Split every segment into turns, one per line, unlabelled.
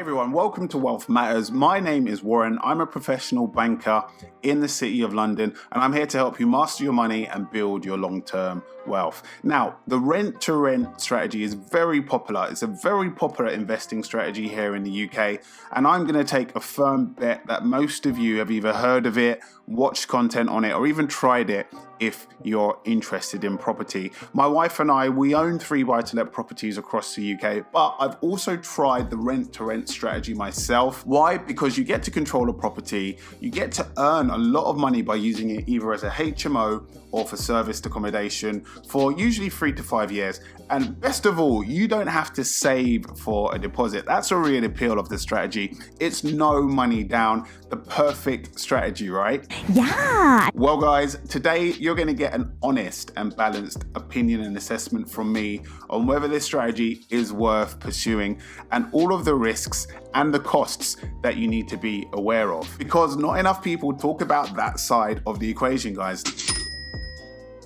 everyone, welcome to Wealth Matters. My name is Warren. I'm a professional banker in the City of London, and I'm here to help you master your money and build your long-term wealth. Now, the rent-to-rent strategy is very popular. It's a very popular investing strategy here in the UK, and I'm going to take a firm bet that most of you have either heard of it, watched content on it, or even tried it if you're interested in property. My wife and I, we own 3 buy-to-let properties across the UK, but I've also tried the rent-to-rent strategy myself. Why? Because you get to control a property, you get to earn a lot of money by using it either as a HMO or for serviced accommodation for usually 3 to 5 years. And best of all, you don't have to save for a deposit. That's a real appeal of the strategy. It's no money down, the perfect strategy, right?
Yeah.
Well, guys, today you're going to get an honest and balanced opinion and assessment from me on whether this strategy is worth pursuing and all of the risks and the costs that you need to be aware of. Because not enough people talk about that side of the equation, guys.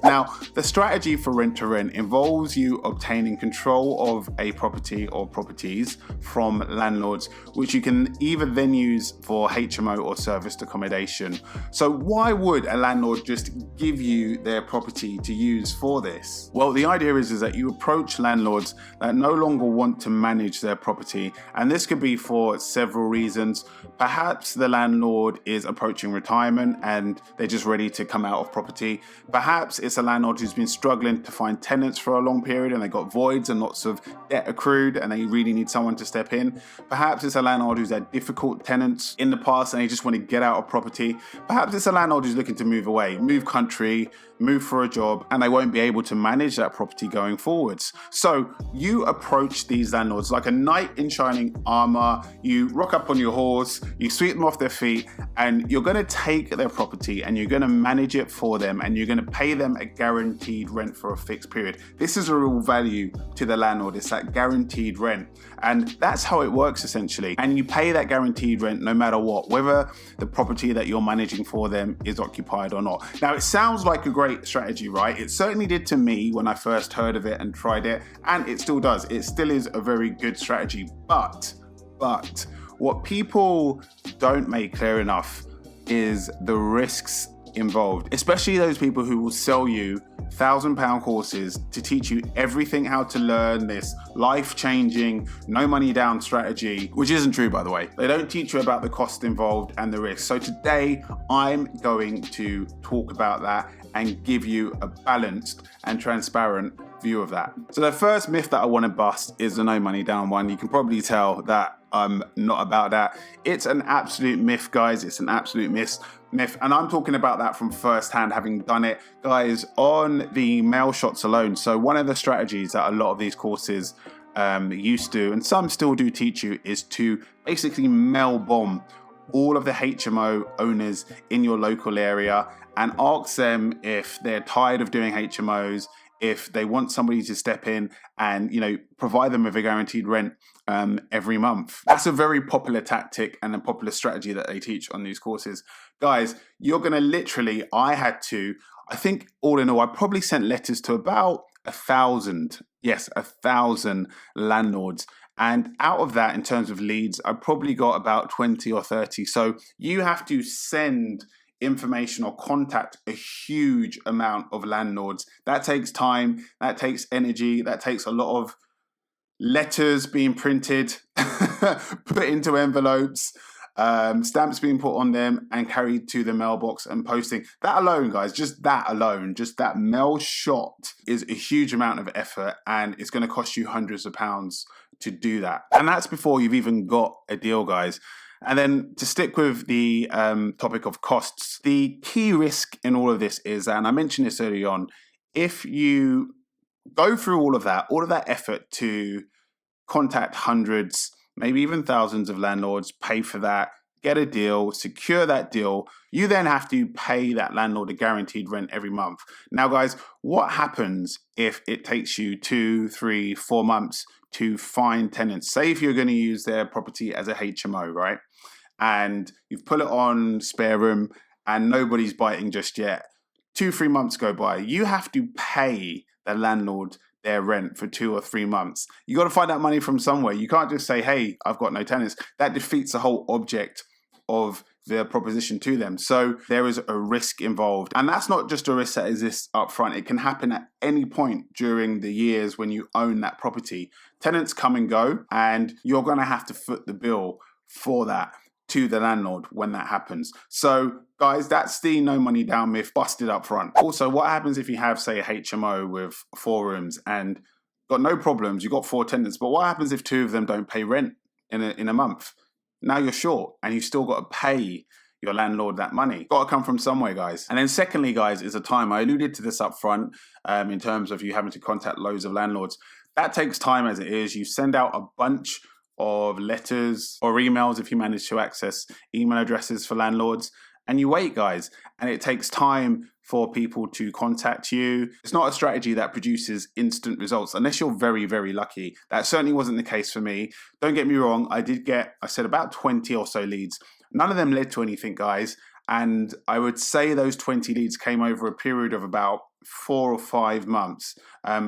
Now, the strategy for rent-to-rent involves you obtaining control of a property or properties from landlords, which you can either then use for HMO or serviced accommodation. So why would a landlord just give you their property to use for this? Well, the idea is that you approach landlords that no longer want to manage their property, and this could be for several reasons. Perhaps the landlord is approaching retirement and they're just ready to come out of property. Perhaps it's a landlord who's been struggling to find tenants for a long period and they got voids and lots of debt accrued and they really need someone to step in. Perhaps it's a landlord who's had difficult tenants in the past and they just want to get out of property. Perhaps it's a landlord who's looking to move away, move country, move for a job, and they won't be able to manage that property going forwards. So you approach these landlords like a knight in shining armor. You rock up on your horse, you sweep them off their feet, and you're going to take their property and you're going to manage it for them and you're going to pay them a guaranteed rent for a fixed period. This is a real value to the landlord. It's that guaranteed rent. And that's how it works essentially. And you pay that guaranteed rent no matter what, whether the property that you're managing for them is occupied or not. Now, it sounds like a great strategy, right? It certainly did to me when I first heard of it and tried it, and it still does. It still is a very good strategy. But what people don't make clear enough is the risks involved, especially those people who will sell you £1,000 courses to teach you everything how to learn this life-changing, no money down strategy, which isn't true, by the way. They don't teach you about the cost involved and the risks. So today I'm going to talk about that and give you a balanced and transparent view of that. So the first myth that I want to bust is the no money down one. You can probably tell that I'm not about that. It's an absolute myth, guys. It's an absolute myth. And I'm talking about that from firsthand, having done it, guys, on the mail shots alone. So one of the strategies that a lot of these courses used to, and some still do teach you, is to basically mail bomb all of the HMO owners in your local area and ask them if they're tired of doing HMOs, if they want somebody to step in and, provide them with a guaranteed rent every month. That's a very popular tactic and a popular strategy that they teach on these courses. Guys, you're going to literally, I think all in all, I probably sent letters to about 1,000. Yes, 1,000 landlords. And out of that, in terms of leads, I probably got about 20 or 30. So you have to send information or contact a huge amount of landlords. That takes time, that takes energy, that takes a lot of letters being printed, put into envelopes, stamps being put on them and carried to the mailbox and posting. That alone, guys, just that mail shot is a huge amount of effort, and it's going to cost you hundreds of pounds to do that. And that's before you've even got a deal, guys. And then to stick with the topic of costs, the key risk in all of this is, and I mentioned this early on, if you go through all of that effort to contact hundreds, maybe even thousands of landlords, pay for that, get a deal, secure that deal, you then have to pay that landlord a guaranteed rent every month. Now, guys, what happens if it takes you 2, 3, 4 months to find tenants? Say if you're going to use their property as a HMO, right? And you've put it on spare room and nobody's biting just yet. 2, 3 months go by. You have to pay the landlord their rent for 2 or 3 months. You got to find that money from somewhere. You can't just say, hey, I've got no tenants. That defeats the whole object of the proposition to them. So there is a risk involved. And that's not just a risk that exists up front. It can happen at any point during the years when you own that property. Tenants come and go, and you're going to have to foot the bill for that to the landlord when that happens. So guys, that's the no money down myth busted up front. Also, what happens if you have, say, a HMO with 4 rooms and got no problems, you got 4 tenants, but what happens if 2 of them don't pay rent in a month? Now you're short and you still got to pay your landlord that money. Got to come from somewhere, guys. And then secondly, guys, is the time. I alluded to this up front in terms of you having to contact loads of landlords. That takes time as it is. You send out a bunch of letters or emails if you manage to access email addresses for landlords, and you wait, guys, and it takes time for people to contact you. It's not a strategy that produces instant results unless you're very, very lucky. That certainly wasn't the case for me. Don't get me wrong, I said about 20 or so leads. None of them led to anything, guys, and I would say those 20 leads came over a period of about 4 or 5 months.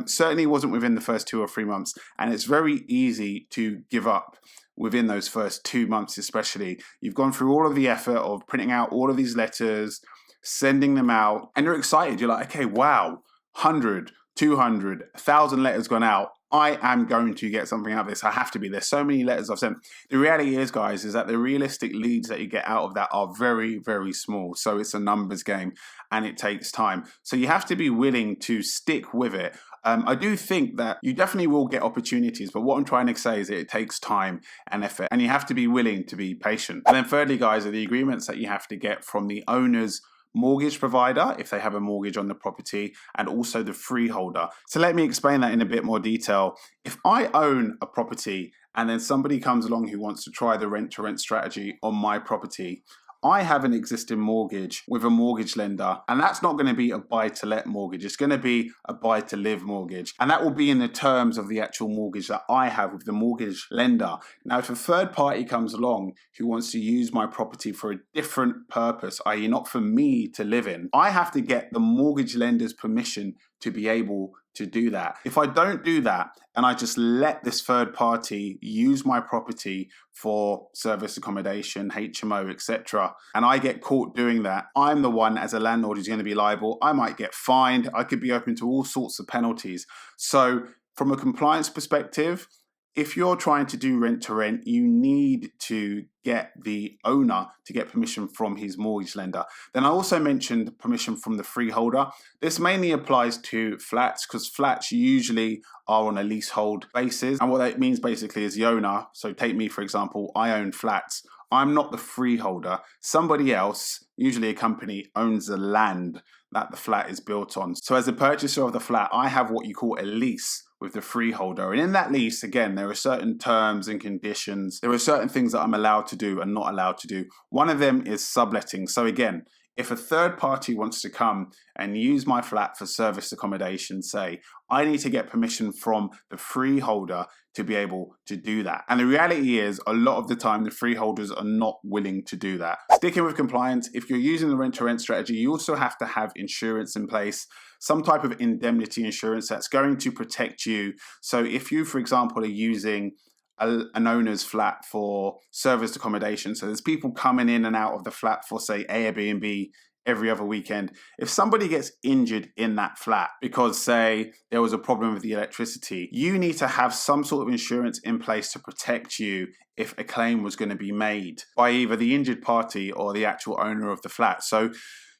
Certainly wasn't within the first 2 or 3 months, and it's very easy to give up within those first 2 months especially. You've gone through all of the effort of printing out all of these letters, sending them out, and you're excited. You're like, okay, wow, 100, 200, 1,000 letters gone out. I am going to get something out of this. I have to be. There's so many letters I've sent. The reality is, guys, is that the realistic leads that you get out of that are very, very small. So it's a numbers game and it takes time. So you have to be willing to stick with it. I do think that you definitely will get opportunities, but what I'm trying to say is that it takes time and effort, and you have to be willing to be patient. And then thirdly, guys, are the agreements that you have to get from the owner's mortgage provider if they have a mortgage on the property, and also the freeholder. So let me explain that in a bit more detail. If I own a property and then somebody comes along who wants to try the rent to rent strategy on my property, I have an existing mortgage with a mortgage lender, and that's not going to be a buy to let mortgage. It's going to be a buy to live mortgage, and that will be in the terms of the actual mortgage that I have with the mortgage lender. Now, if a third party comes along who wants to use my property for a different purpose, i.e. not for me to live in, I have to get the mortgage lender's permission to be able to do that. If I don't do that and I just let this third party use my property for service accommodation, HMO, etc., and I get caught doing that, I'm the one as a landlord who's going to be liable. I might get fined. I could be open to all sorts of penalties. So from a compliance perspective, if you're trying to do rent to rent, you need to get the owner to get permission from his mortgage lender. Then I also mentioned permission from the freeholder. This mainly applies to flats because flats usually are on a leasehold basis. And what that means basically is the owner, so take me for example, I own flats. I'm not the freeholder. Somebody else, usually a company, owns the land that the flat is built on. So as a purchaser of the flat, I have what you call a lease with the freeholder. And in that lease, again, there are certain terms and conditions. There are certain things that I'm allowed to do and not allowed to do. One of them is subletting. So again, if a third party wants to come and use my flat for service accommodation, say, I need to get permission from the freeholder to be able to do that. And the reality is, a lot of the time, the freeholders are not willing to do that. Sticking with compliance, if you're using the rent-to-rent strategy, you also have to have insurance in place, some type of indemnity insurance that's going to protect you. So if you, for example, are using an owner's flat for service accommodation, so there's people coming in and out of the flat for, say, Airbnb every other weekend. If somebody gets injured in that flat because, say, there was a problem with the electricity, you need to have some sort of insurance in place to protect you if a claim was going to be made by either the injured party or the actual owner of the flat. So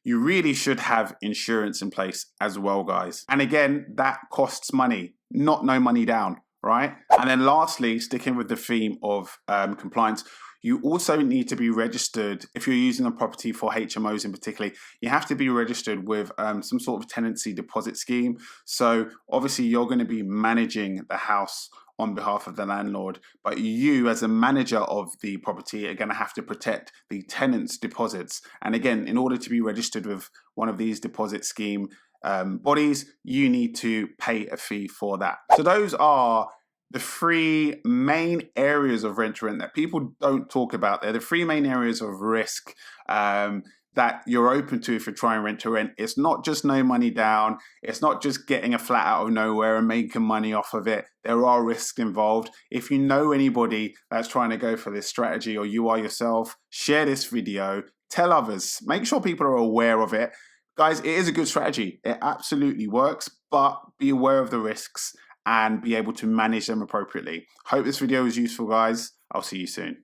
you really should have insurance in place as well, guys. And again, that costs money, not no money down, right? And then lastly, sticking with the theme of compliance, you also need to be registered. If you're using a property for HMOs in particular, you have to be registered with some sort of tenancy deposit scheme. So obviously you're going to be managing the house on behalf of the landlord, but you as a manager of the property are going to have to protect the tenant's deposits. And again, in order to be registered with one of these deposit scheme bodies, you need to pay a fee for that. So those are the 3 main areas of rent to rent that people don't talk about. They're the 3 main areas of risk that you're open to if you're trying rent to rent. It's not just no money down. It's not just getting a flat out of nowhere and making money off of it. There are risks involved. If you know anybody that's trying to go for this strategy, or you are yourself, share this video, tell others, make sure people are aware of it. Guys, it is a good strategy. It absolutely works, but be aware of the risks and be able to manage them appropriately. Hope this video was useful, guys. I'll see you soon.